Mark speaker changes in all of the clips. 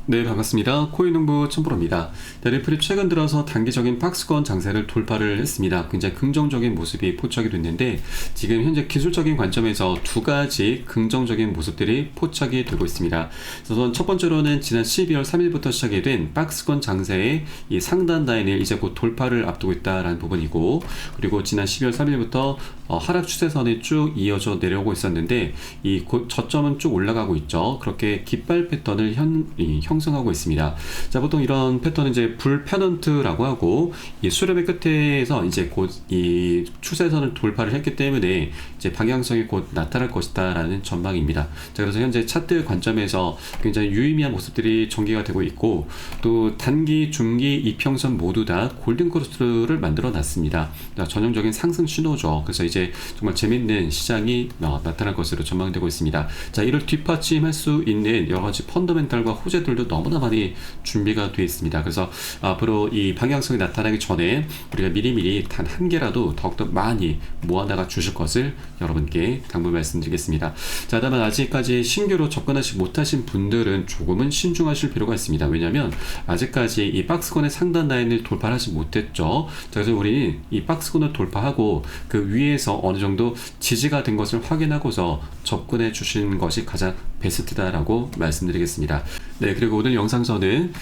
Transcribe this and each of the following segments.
Speaker 1: 네, 반갑습니다. 코인농부 첨프로입니다. 리플이 최근 들어서 단기적인 박스권 장세를 돌파를 했습니다. 굉장히 긍정적인 모습이 포착이 됐는데 지금 현재 기술적인 관점에서 두 가지 긍정적인 모습들이 포착이 되고 있습니다. 우선 첫 번째로는 지난 12월 3일부터 시작이 된 박스권 장세의 이 상단 라인을 이제 곧 돌파를 앞두고 있다라는 부분이고, 그리고 지난 12월 3일부터 하락 추세선이 쭉 이어져 내려오고 있었는데 이 저점은 쭉 올라가고 있죠. 그렇게 깃발 패턴을 형성하고 있습니다. 자, 보통 이런 패턴은 이제 불편언트라고 하고, 이 수렴의 끝에서 이제 곧 이 추세선을 돌파를 했기 때문에 이제 방향성이 곧 나타날 것이다라는 전망입니다. 자, 그래서 현재 차트 관점에서 굉장히 유의미한 모습들이 전개가 되고 있고, 또 단기, 중기, 이평선 모두 다 골든 크로스를 만들어 놨습니다. 전형적인 상승 신호죠. 그래서 이제 정말 재밌는 시장이 나타날 것으로 전망되고 있습니다. 자, 이를 뒷받침할 수 있는 여러 가지 펀더멘탈과 호재들도 너무나 많이 준비가 되어 있습니다. 그래서 앞으로 이 방향성이 나타나기 전에 우리가 미리미리 단 한 개라도 더욱더 많이 모아나가 주실 것을 여러분께 당부 말씀드리겠습니다. 자, 다만 아직까지 신규로 접근하지 못하신 분들은 조금은 신중하실 필요가 있습니다. 왜냐하면 아직까지 이 박스권의 상단 라인을 돌파하지 못했죠. 자, 그래서 우리는 이 박스권을 돌파하고 그 위에서 어느 정도 지지가 된 것을 확인하고서 접근해 주시는 것이 가장 베스트다라고 말씀드리겠습니다. 네, 그리고 오늘 영상에서는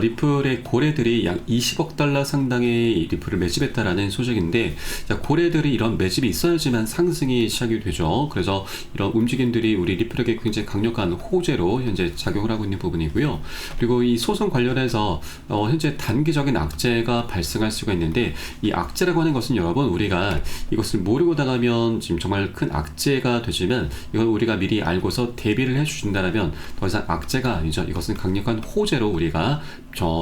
Speaker 1: 리플의 고래들이 약 20억 달러 상당의 리플을 매집했다라는 소식인데, 자, 고래들이 이런 매집이 있어야지만 상승이 시작이 되죠. 그래서 이런 움직임들이 우리 리플에게 굉장히 강력한 호재로 현재 작용을 하고 있는 부분이고요. 그리고 이 소송 관련해서 현재 단기적인 악재가 발생할 수가 있는데, 이 악재라고 하는 것은 여러분, 우리가 이것을 모르고 나가면 지금 정말 큰 악재가 되지만, 이건 우리가 미리 알고서 대비를 해주신다면 더 이상 악재가 아니죠. 이것은 강력한 호재로 우리가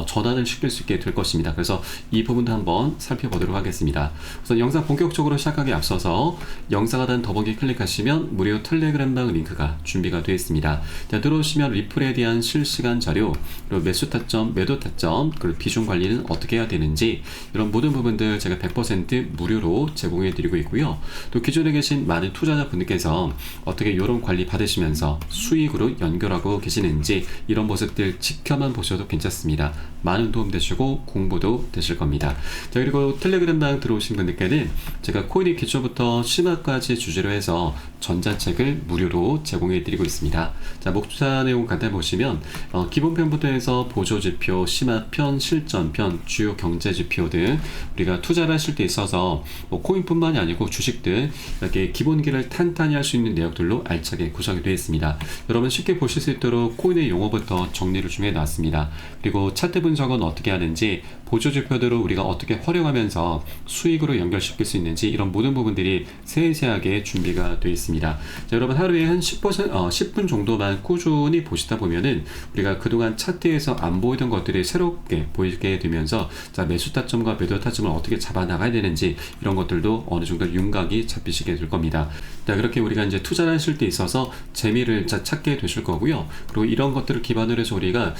Speaker 1: 전환을 시킬 수 있게 될 것입니다. 그래서 이 부분도 한번 살펴보도록 하겠습니다. 우선 영상 본격적으로 시작하기 앞서서 영상 하단 더보기 클릭하시면 무료 텔레그램방 링크가 준비가 되어 있습니다. 자, 들어오시면 리플에 대한 실시간 자료, 그리고 매수 타점, 매도 타점, 그리고 비중 관리는 어떻게 해야 되는지, 이런 모든 부분들 제가 100% 무료로 제공해 드리고 있고요. 또 기존에 계신 많은 투자자분들께서 어떻게 이런 관리 받으시면서 수익으로 연결하고 계시는지, 이런 모습들 지켜만 보셔도 괜찮습니다. 많은 도움 되시고 공부도 되실 겁니다. 자, 그리고 텔레그램방 들어오신 분들께는 제가 코인의 기초부터 심화까지 주제로 해서 전자책을 무료로 제공해 드리고 있습니다. 자, 목차 내용 간단히 보시면 기본편부터 해서 보조지표, 심화편, 실전편, 주요 경제지표 등 우리가 투자를 하실 때 있어서 코인뿐만이 아니고 주식 등 이렇게 기본기를 탄탄히 할 수 있는 내용들로 알차게 구성이 되어 있습니다. 여러분 쉽게 보실 수 있도록 코인의 용어부터 정리를 좀 해놨습니다. 그리고 차트 분석은 어떻게 하는지, 보조지표들을 우리가 어떻게 활용하면서 수익으로 연결시킬 수 있는지, 이런 모든 부분들이 세세하게 준비가 되어 있습니다. 자, 여러분 하루에 한 10분 정도만 꾸준히 보시다 보면은 우리가 그동안 차트에서 안 보이던 것들이 새롭게 보이게 되면서, 자, 매수 타점과 매도 타점을 어떻게 잡아 나가야 되는지, 이런 것들도 어느 정도 윤곽이 잡히시게 될 겁니다. 자, 그렇게 우리가 이제 투자를 하실 때 있어서 재미를 찾게 되실 거고요. 그리고 이런 것들을 기반으로 해서 우리가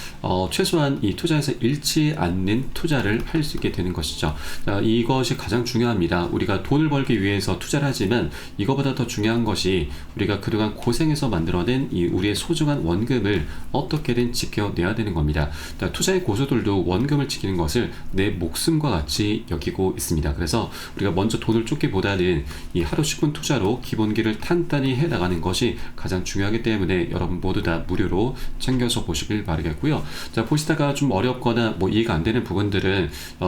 Speaker 1: 최소한 이 투자에서 잃지 않는 투자를 할 수 있게 되는 것이죠. 자, 이것이 가장 중요합니다. 우리가 돈을 벌기 위해서 투자를 하지만 이거보다 더 중요한 것이 우리가 그동안 고생해서 만들어낸 이 우리의 소중한 원금을 어떻게든 지켜내야 되는 겁니다. 자, 투자의 고수들도 원금을 지키는 것을 내 목숨과 같이 여기고 있습니다. 그래서 우리가 먼저 돈을 쫓기보다는 이 하루 10분 투자로 기본기를 탄탄히 해 나가는 것이 가장 중요하기 때문에 여러분 모두 다 무료로 챙겨서 보시길 바라겠고요. 자, 보시다가 좀 어렵거나 뭐 이해가 안 되는 부분들은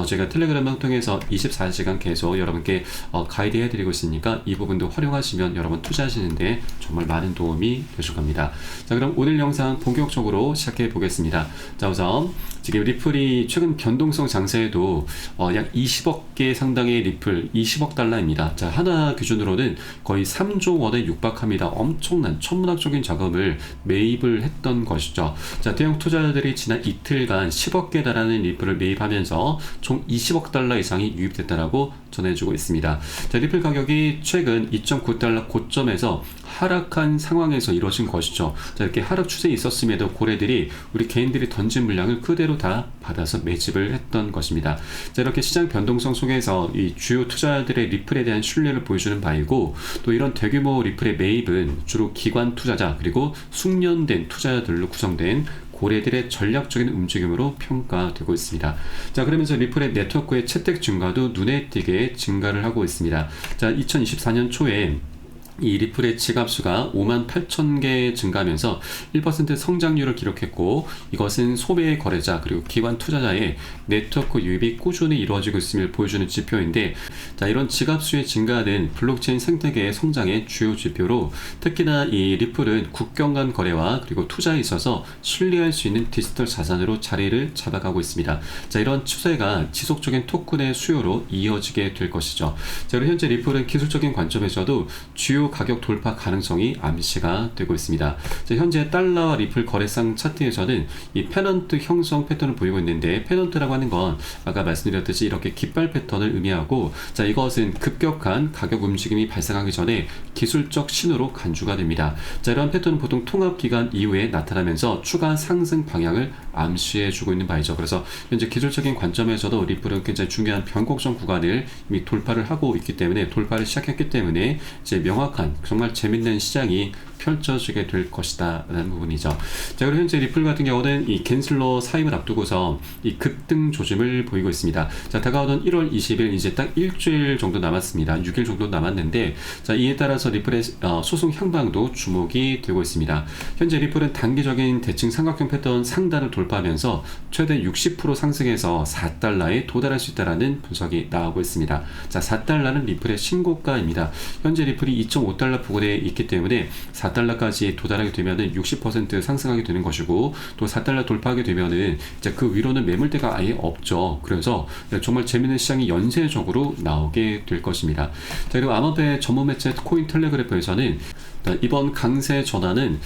Speaker 1: 제가 텔레그램을 통해서 24시간 계속 여러분께 가이드 해드리고 있으니까 이 부분도 활용하시면 여러분 투자하시는데 정말 많은 도움이 되실 겁니다. 자, 그럼 오늘 영상 본격적으로 시작해 보겠습니다. 자, 우선 지금 리플이 최근 변동성 장세에도 약 20억 개 상당의 리플, 20억 달러입니다. 자, 하나 기준으로는 거의 3조 원에 육박합니다. 엄청난 천문학적인 자금을 매입을 했던 것이죠. 자, 대형 투자자들이 지난 이틀간 10억 개 달하는 리플을 매입하면서 총 20억 달러 이상이 유입됐다라고 전해주고 있습니다. 자, 리플 가격이 최근 2.9달러 고점에서 하락한 상황에서 이루어진 것이죠. 자, 이렇게 하락 추세에 있었음에도 고래들이 우리 개인들이 던진 물량을 그대로 다 받아서 매집을 했던 것입니다. 자, 이렇게 시장 변동성 속에서 이 주요 투자자들의 리플에 대한 신뢰를 보여주는 바이고, 또 이런 대규모 리플의 매입은 주로 기관 투자자 그리고 숙련된 투자자들로 구성된 고래들의 전략적인 움직임으로 평가되고 있습니다. 자, 그러면서 리플의 네트워크의 채택 증가도 눈에 띄게 증가를 하고 있습니다. 자, 2024년 초에 이 리플의 지갑수가 58,000개 증가하면서 1% 성장률을 기록했고, 이것은 소매 거래자 그리고 기관 투자자의 네트워크 유입이 꾸준히 이루어지고 있음을 보여주는 지표인데, 자, 이런 지갑수의 증가는 블록체인 생태계의 성장의 주요 지표로, 특히나 이 리플은 국경 간 거래와 그리고 투자에 있어서 신뢰할 수 있는 디지털 자산으로 자리를 잡아가고 있습니다. 자, 이런 추세가 지속적인 토큰의 수요로 이어지게 될 것이죠. 자, 그리고 현재 리플은 기술적인 관점에서도 주요 가격 돌파 가능성이 암시가 되고 있습니다. 자, 현재 달러와 리플 거래상 차트에서는 이 페넌트 형성 패턴을 보이고 있는데, 페넌트라고 하는 건 아까 말씀드렸듯이 이렇게 깃발 패턴을 의미하고, 자, 이것은 급격한 가격 움직임이 발생하기 전에 기술적 신호로 간주가 됩니다. 자, 이러한 패턴은 보통 통합 기간 이후에 나타나면서 추가 상승 방향을 암시해 주고 있는 바이죠. 그래서 현재 기술적인 관점에서도 리플은 굉장히 중요한 변곡점 구간을 이미 돌파를 하고 있기 때문에, 돌파를 시작했기 때문에 이제 명확한 정말 재밌는 시장이 펼쳐지게 될 것이다 라는 부분이죠. 자, 그리고 현재 리플 같은 경우는 이 갠슬러 사임을 앞두고서 이 급등 조짐을 보이고 있습니다. 자, 다가오는 1월 20일 이제 딱 일주일 정도 남았습니다. 6일 정도 남았는데, 자, 이에 따라서 리플의 소송 향방도 주목이 되고 있습니다. 현재 리플은 단기적인 대칭 삼각형 패턴 상단을 돌파하면서 최대 60% 상승해서 4달러에 도달할 수 있다는 분석이 나오고 있습니다. 자, 4달러는 리플의 신고가입니다. 현재 리플이 2.5달러 부근에 있기 때문에 4달러까지 도달하게 되면은 60% 상승하게 되는 것이고, 또 4달러 돌파하게 되면은 이제 그 위로는 매물대가 아예 없죠. 그래서 정말 재밌는 시장이 연쇄적으로 나오게 될 것입니다. 자, 그리고 암호화폐 전문 매체 코인 텔레그래프에서는 이번 강세 전환은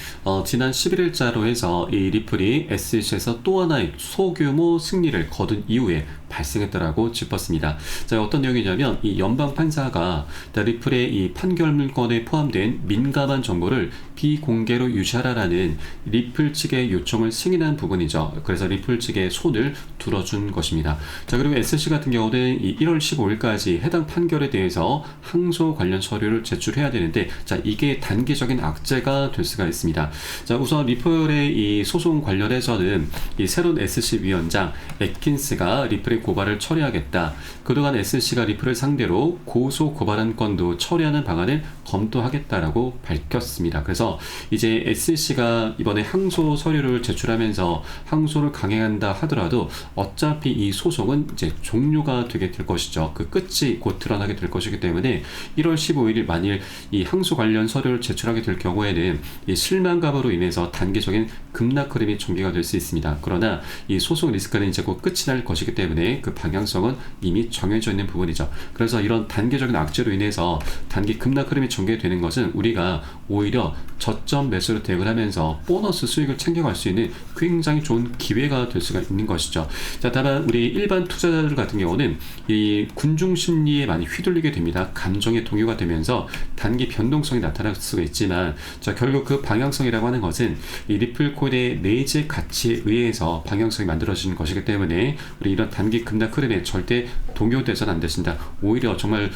Speaker 1: 지난 11일자로 해서 이 리플이 SEC에서 또 하나의 소규모 승리를 거둔 이후에 발생했다라고 짚었습니다. 자, 어떤 내용이냐면 이 연방 판사가 리플의 이 판결 문건에 포함된 민감한 정보를 비공개로 유지하라라는 리플 측의 요청을 승인한 부분이죠. 그래서 리플 측의 손을 들어준 것입니다. 자, 그리고 SEC 같은 경우는 이 1월 15일까지 해당 판결에 대해서 항소 관련 서류를 제출해야 되는데, 자, 이게 단기적인 악재가 될 수가 있습니다. 자, 우선 리플의 이 소송 관련해서는 이 새로운 SEC 위원장 애킨스가 리플의 고발을 처리하겠다. 그동안 SEC가 리플을 상대로 고소 고발한 건도 처리하는 방안을 검토하겠다라고 밝혔습니다. 그래서 이제 SEC가 이번에 항소 서류를 제출하면서 항소를 강행한다 하더라도 어차피 이 소송은 이제 종료가 되게 될 것이죠. 그 끝이 곧 드러나게 될 것이기 때문에 1월 15일 만일 이 항소 관련 서류를 제출하게 될 경우에는 이 실망감으로 인해서 단기적인 급락 흐름이 전개가 될 수 있습니다. 그러나 이 소송 리스크는 이제 곧 끝이 날 것이기 때문에 그 방향성은 이미 정해져 있는 부분이죠. 그래서 이런 단기적인 악재로 인해서 단기 급락 흐름이 전개되는 것은 우리가 오히려 저점 매수로 대응을 하면서 보너스 수익을 챙겨갈 수 있는 굉장히 좋은 기회가 될 수가 있는 것이죠. 자, 다만 우리 일반 투자자들 같은 경우는 이 군중 심리에 많이 휘둘리게 됩니다. 감정의 동요가 되면서 단기 변동성이 나타날 수가 있지만, 자, 결국 그 방향성이라고 하는 것은 이 리플 코인의 내재 가치에 의해서 방향성이 만들어지는 것이기 때문에 우리 이런 단기 급락 흐름에 절대 동요돼서는 안 되신다. 오히려 정말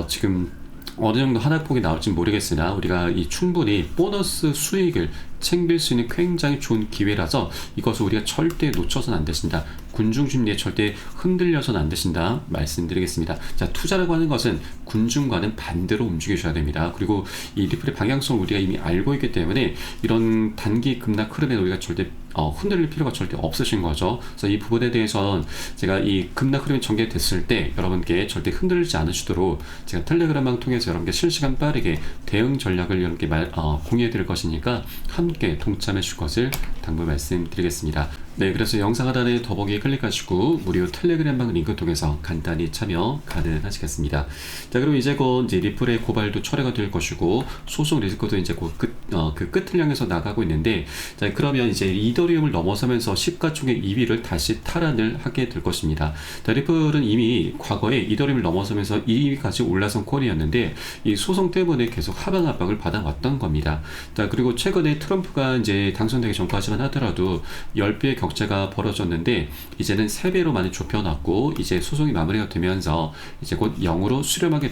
Speaker 1: 지금 어느 정도 하락폭이 나올지 모르겠으나 우리가 이 충분히 보너스 수익을 챙길 수 있는 굉장히 좋은 기회라서 이것을 우리가 절대 놓쳐서는 안 되신다. 군중 심리에 절대 흔들려서는 안 되신다 말씀드리겠습니다. 자, 투자라고 하는 것은 군중과는 반대로 움직여줘야 됩니다. 그리고 이 리플의 방향성을 우리가 이미 알고 있기 때문에 이런 단기 급락 흐름에 우리가 절대 흔들릴 필요가 절대 없으신 거죠. 그래서 이 부분에 대해서는 제가 이 급락 흐름이 전개됐을 때 여러분께 절대 흔들리지 않으시도록 제가 텔레그램방 통해서 여러분께 실시간 빠르게 대응 전략을 여러분께 공유해 드릴 것이니까 함께 동참해 주실 것을 당부 말씀드리겠습니다. 네, 그래서 영상 하단에 더보기에 클릭하시고 무료 텔레그램방 링크 통해서 간단히 참여 가능하시겠습니다. 자, 그리고 이제 곧 이제 리플의 고발도 철회가 될 것이고 소송 리스크도 이제 곧 그 끝을 향해서 나가고 있는데, 자, 그러면 이제 이더리움을 넘어서면서 시가총액 2위를 다시 탈환을 하게 될 것입니다. 자, 리플은 이미 과거에 이더리움을 넘어서면서 2위까지 올라선 코인이었는데 이 소송 때문에 계속 하방 압박을 받아왔던 겁니다. 자, 그리고 최근에 트럼프가 이제 당선되기 전까지만 하더라도 10배의 격차가 벌어졌는데 이제는 3배로 많이 좁혀놨고 이제 소송이 마무리가 되면서 이제 곧 0으로 수렴하게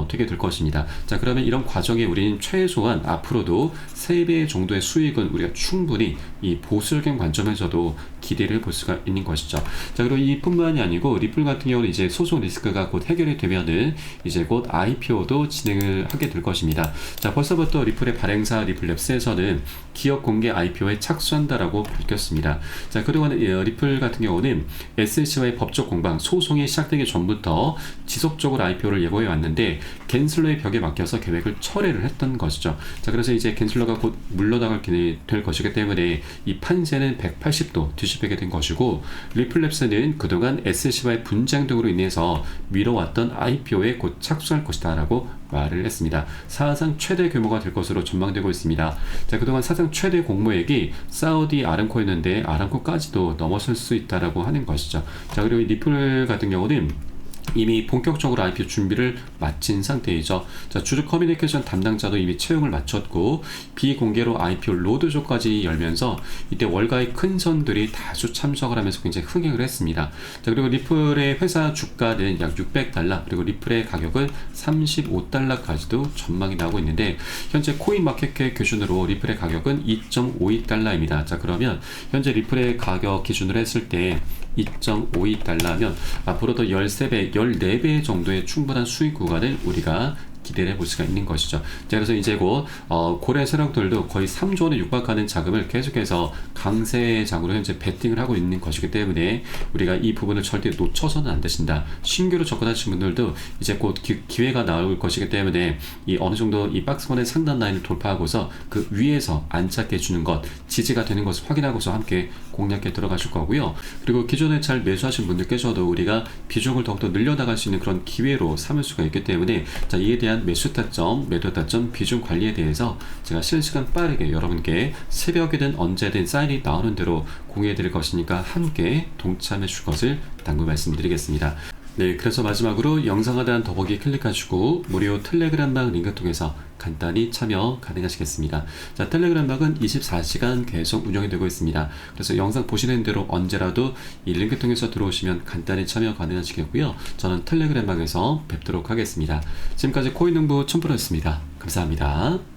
Speaker 1: 되게 될 것입니다. 자, 그러면 이런 과정에 우리는 최소한 앞으로도 3배 정도의 수익은 우리가 충분히 이 보수적인 관점에서도 기대를 볼 수가 있는 것이죠. 자, 그리고 이뿐만이 아니고 리플 같은 경우는 이제 소송 리스크가 곧 해결이 되면은 이제 곧 IPO도 진행을 하게 될 것입니다. 자, 벌써부터 리플의 발행사 리플랩스에서는 기업 공개 IPO에 착수한다라고 밝혔습니다. 자, 그동안 리플 같은 경우는 SEC와의 법적 공방 소송이 시작되기 전부터 지속적으로 IPO를 예고해 왔는데 갠슬러의 벽에 막혀서 계획을 철회를 했던 것이죠. 자, 그래서 이제 갠슬러가 곧 물러나게 될 것이기 때문에 이 판세는 180도 뒤집히게 된 것이고, 리플랩스는 그동안 SEC와의 분쟁 등으로 인해서 미뤄왔던 IPO에 곧 착수할 것이다 라고 말을 했습니다. 사상 최대 규모가 될 것으로 전망되고 있습니다. 자, 그동안 사상 최대 공모액이 사우디 아람코였는데 아람코까지도 넘어설 수 있다라고 하는 것이죠. 자, 그리고 리플 같은 경우는 이미 본격적으로 IPO 준비를 마친 상태이죠. 자, 주주 커뮤니케이션 담당자도 이미 채용을 마쳤고 비공개로 IPO 로드쇼까지 열면서 이때 월가의 큰 선들이 다수 참석을 하면서 굉장히 흥행을 했습니다. 자, 그리고 리플의 회사 주가는 약 $600, 그리고 리플의 가격은 $35까지도 전망이 나오고 있는데 현재 코인마켓캡 기준으로 리플의 가격은 $2.52입니다. 자, 그러면 현재 리플의 가격 기준으로 했을 때 $2.52면 앞으로도 13배, 14배 정도의 충분한 수익 구간을 우리가 기대를 해볼 수가 있는 것이죠. 자, 그래서 이제 곧 고래 세력들도 거의 3조 원에 육박하는 자금을 계속해서 강세장으로 현재 베팅을 하고 있는 것이기 때문에 우리가 이 부분을 절대 놓쳐서는 안 되신다. 신규로 접근하신 분들도 이제 곧 기회가 나올 것이기 때문에 이 어느 정도 이 박스권의 상단 라인을 돌파하고서 그 위에서 안착해 주는 것, 지지가 되는 것을 확인하고서 함께 공략에 들어가실 거고요. 그리고 기존에 잘 매수하신 분들께서도 우리가 비중을 더욱더 늘려나갈 수 있는 그런 기회로 삼을 수가 있기 때문에, 자, 이에 대한 매수 타점, 매도 타점, 비중 관리에 대해서 제가 실시간 빠르게 여러분께 새벽이든 언제든 사인이 나오는 대로 공유해 드릴 것이니까 함께 동참해 주실 것을 당부 말씀드리겠습니다. 네, 그래서 마지막으로 영상 하단 더보기 클릭하시고 무료 텔레그램방 링크 통해서 간단히 참여 가능하시겠습니다. 자, 텔레그램방은 24시간 계속 운영이 되고 있습니다. 그래서 영상 보시는 대로 언제라도 이 링크 통해서 들어오시면 간단히 참여 가능하시겠고요. 저는 텔레그램방에서 뵙도록 하겠습니다. 지금까지 코인농부 첨프로였습니다. 감사합니다.